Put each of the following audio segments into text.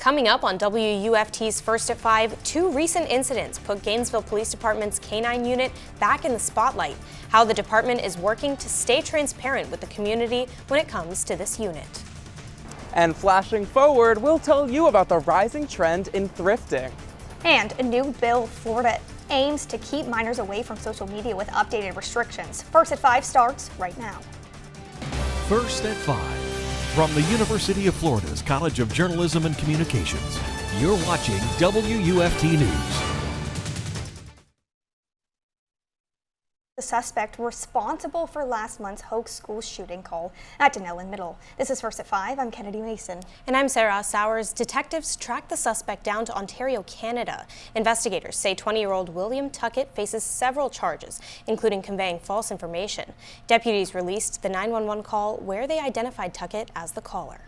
Coming up on WUFT's First at 5, two recent incidents put Gainesville Police Department's K-9 unit back in the spotlight. How the department is working to stay transparent with the community when it comes to this unit. And flashing forward, we'll tell you about the rising trend in thrifting. And a new bill, Florida aims to keep minors away from social media with updated restrictions. First at 5 starts right now. First at 5. From the University of Florida's College of Journalism and Communications, you're watching WUFT News. The suspect responsible for last month's hoax school shooting call at Denellen Middle. This is First at 5. I'm Kennedy Mason. And I'm Sarah Sowers. Detectives tracked the suspect down to Ontario, Canada. Investigators say 20-year-old William Tuckett faces several charges, including conveying false information. Deputies released the 911 call where they identified Tuckett as the caller.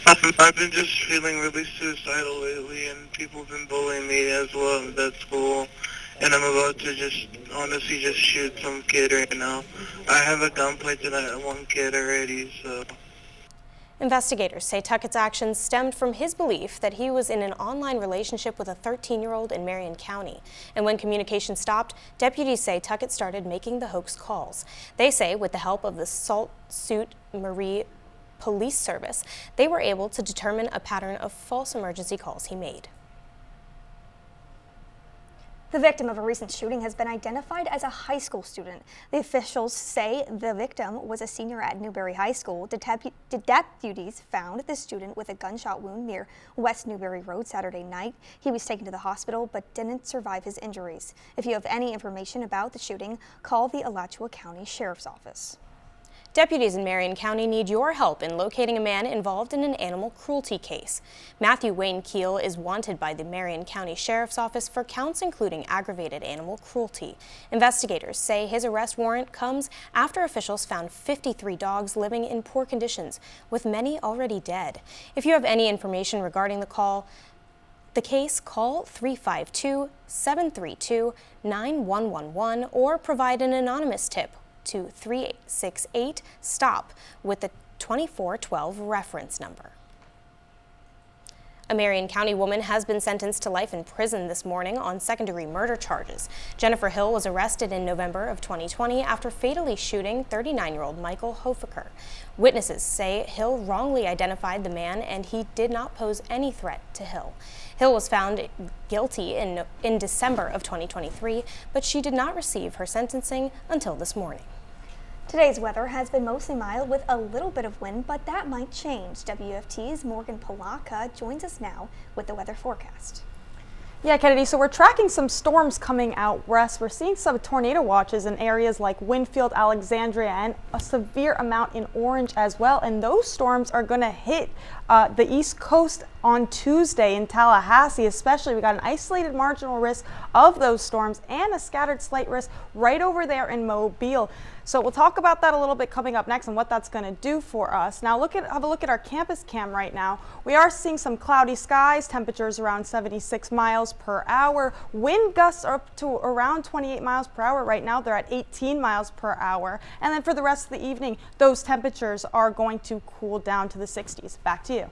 I've been just feeling really suicidal lately, and people have been bullying me as well at school. And I'm about to just honestly just shoot some kid right now. I have a gun pointed at one kid already, so. Investigators say Tuckett's actions stemmed from his belief that he was in an online relationship with a 13-year-old in Marion County. And when communication stopped, deputies say Tuckett started making the hoax calls. They say with the help of the Sault Ste. Marie Police Service, they were able to determine a pattern of false emergency calls he made. The victim of a recent shooting has been identified as a high school student. The officials say the victim was a senior at Newberry High School. Deputies found the student with a gunshot wound near West Newberry Road Saturday night. He was taken to the hospital but didn't survive his injuries. If you have any information about the shooting, call the Alachua County Sheriff's Office. Deputies in Marion County need your help in locating a man involved in an animal cruelty case. Matthew Wayne Keel is wanted by the Marion County Sheriff's Office for counts including aggravated animal cruelty. Investigators say his arrest warrant comes after officials found 53 dogs living in poor conditions, with many already dead. If you have any information regarding the case, call 352-732-9111 or provide an anonymous tip to 3868-STOP with the 2412 reference number. A Marion County woman has been sentenced to life in prison this morning on second-degree murder charges. Jennifer Hill was arrested in November of 2020 after fatally shooting 39-year-old Michael Hofaker. Witnesses say Hill wrongly identified the man and he did not pose any threat to Hill. Hill was found guilty in December of 2023, but she did not receive her sentencing until this morning. Today's weather has been mostly mild with a little bit of wind, but that might change. WFT's Morgan Palaka joins us now with the weather forecast. Yeah, Kennedy, so we're tracking some storms coming out west. We're seeing some tornado watches in areas like Winfield, Alexandria, and a severe amount in Orange as well. And those storms are going to hit the East Coast on Tuesday in Tallahassee, especially. We got an isolated marginal risk of those storms and a scattered slight risk right over there in Mobile. So we'll talk about that a little bit coming up next and what that's going to do for us. Now have a look at our campus cam right now. We are seeing some cloudy skies, temperatures around 76 miles per hour. Wind gusts are up to around 28 miles per hour. Right now they're at 18 miles per hour. And then for the rest of the evening, those temperatures are going to cool down to the 60s. Back to you.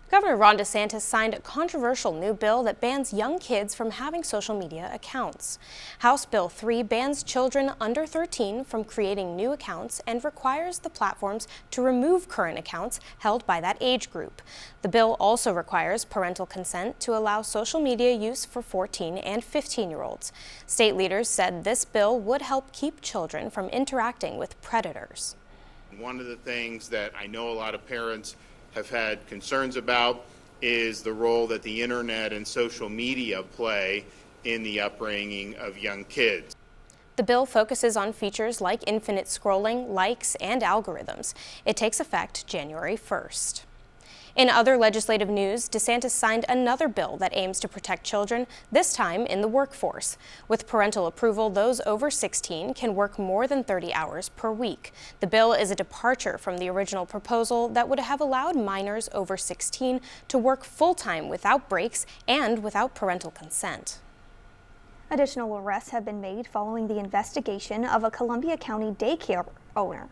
Governor Ron DeSantis signed a controversial new bill that bans young kids from having social media accounts. House Bill 3 bans children under 13 from creating new accounts and requires the platforms to remove current accounts held by that age group. The bill also requires parental consent to allow social media use for 14 and 15-year-olds. State leaders said this bill would help keep children from interacting with predators. One of the things that I know a lot of parents have had concerns about is the role that the internet and social media play in the upbringing of young kids. The bill focuses on features like infinite scrolling, likes, and algorithms. It takes effect January 1st. In other legislative news, DeSantis signed another bill that aims to protect children, this time in the workforce. With parental approval, those over 16 can work more than 30 hours per week. The bill is a departure from the original proposal that would have allowed minors over 16 to work full-time without breaks and without parental consent. Additional arrests have been made following the investigation of a Columbia County daycare owner.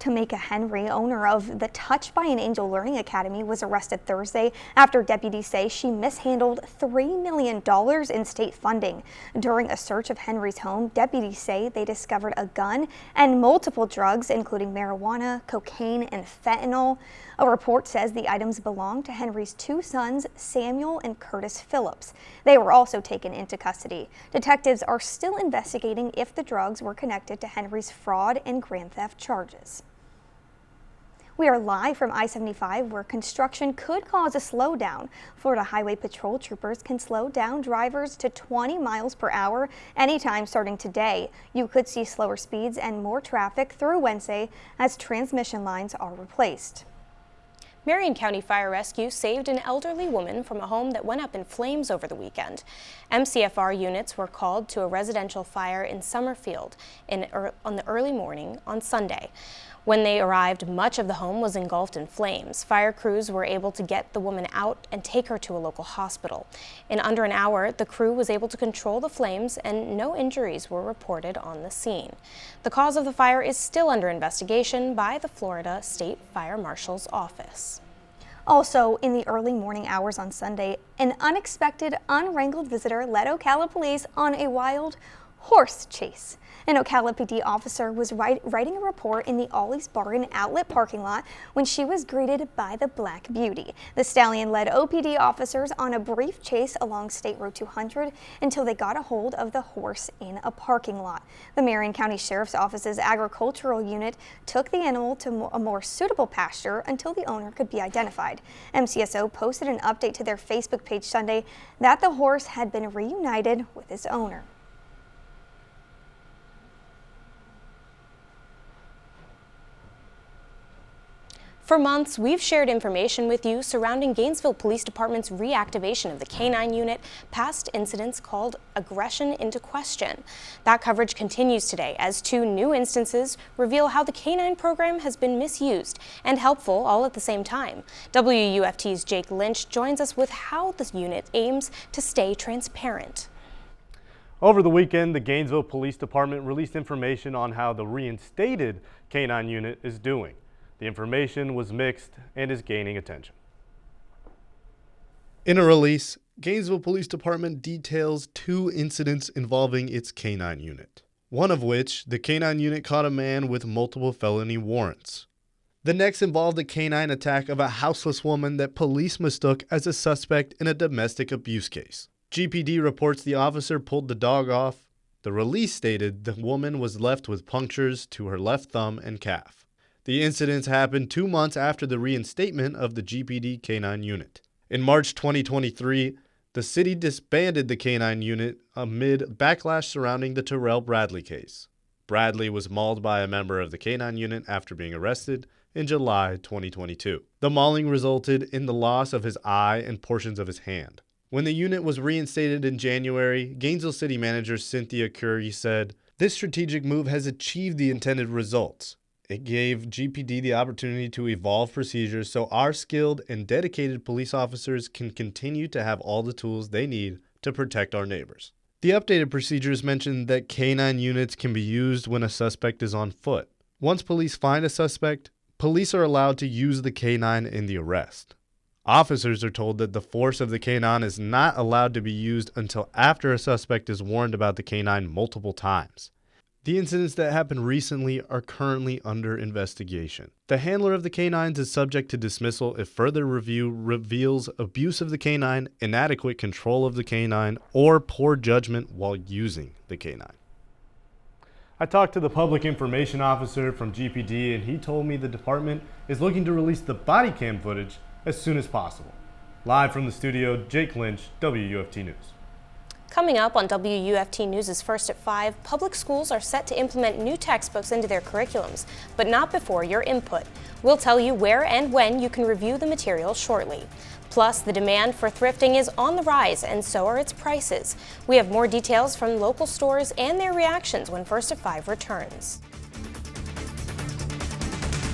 Tamika Henry, owner of the Touched by an Angel Learning Academy, was arrested Thursday after deputies say she mishandled $3 million in state funding. During a search of Henry's home, deputies say they discovered a gun and multiple drugs, including marijuana, cocaine, and fentanyl. A report says the items belong to Henry's two sons, Samuel and Curtis Phillips. They were also taken into custody. Detectives are still investigating if the drugs were connected to Henry's fraud and grand theft charges. We are live from I-75, where construction could cause a slowdown. Florida Highway Patrol troopers can slow down drivers to 20 miles per hour anytime starting today. You could see slower speeds and more traffic through Wednesday as transmission lines are replaced. Marion County Fire Rescue saved an elderly woman from a home that went up in flames over the weekend. MCFR units were called to a residential fire in Summerfield on the early morning on Sunday. When they arrived, much of the home was engulfed in flames. Fire crews were able to get the woman out and take her to a local hospital. In under an hour, the crew was able to control the flames and no injuries were reported on the scene. The cause of the fire is still under investigation by the Florida State Fire Marshal's office. Also, in the early morning hours on Sunday, an unexpected, unwrangled visitor led Ocala police on a wild horse chase. An Ocala PD officer was writing a report in the Ollie's Bargain Outlet parking lot when she was greeted by the Black Beauty. The stallion led OPD officers on a brief chase along State Road 200 until they got a hold of the horse in a parking lot. The Marion County Sheriff's Office's agricultural unit took the animal to a more suitable pasture until the owner could be identified. MCSO posted an update to their Facebook page Sunday that the horse had been reunited with its owner. For months, we've shared information with you surrounding Gainesville Police Department's reactivation of the K-9 unit, past incidents called aggression into question. That coverage continues today as two new instances reveal how the K-9 program has been misused and helpful all at the same time. WUFT's Jake Lynch joins us with how the unit aims to stay transparent. Over the weekend, the Gainesville Police Department released information on how the reinstated K-9 unit is doing. The information was mixed and is gaining attention. In a release, Gainesville Police Department details two incidents involving its K-9 unit. One of which, the K-9 unit caught a man with multiple felony warrants. The next involved a K-9 attack of a houseless woman that police mistook as a suspect in a domestic abuse case. GPD reports the officer pulled the dog off. The release stated the woman was left with punctures to her left thumb and calf. The incidents happened 2 months after the reinstatement of the GPD K-9 unit. In March 2023, the city disbanded the K-9 unit amid backlash surrounding the Terrell Bradley case. Bradley was mauled by a member of the K-9 unit after being arrested in July 2022. The mauling resulted in the loss of his eye and portions of his hand. When the unit was reinstated in January, Gainesville City Manager Cynthia Curry said, "This strategic move has achieved the intended results. It gave GPD the opportunity to evolve procedures so our skilled and dedicated police officers can continue to have all the tools they need to protect our neighbors." The updated procedures mentioned that K-9 units can be used when a suspect is on foot. Once police find a suspect, police are allowed to use the K-9 in the arrest. Officers are told that the force of the K-9 is not allowed to be used until after a suspect is warned about the K-9 multiple times. The incidents that happened recently are currently under investigation. The handler of the K-9s is subject to dismissal if further review reveals abuse of the K-9, inadequate control of the K-9, or poor judgment while using the K-9. I talked to the public information officer from GPD and he told me the department is looking to release the body cam footage as soon as possible. Live from the studio, Jake Lynch, WUFT News. Coming up on WUFT News' First at 5, public schools are set to implement new textbooks into their curriculums, but not before your input. We'll tell you where and when you can review the material shortly. Plus, the demand for thrifting is on the rise, and so are its prices. We have more details from local stores and their reactions when First at 5 returns.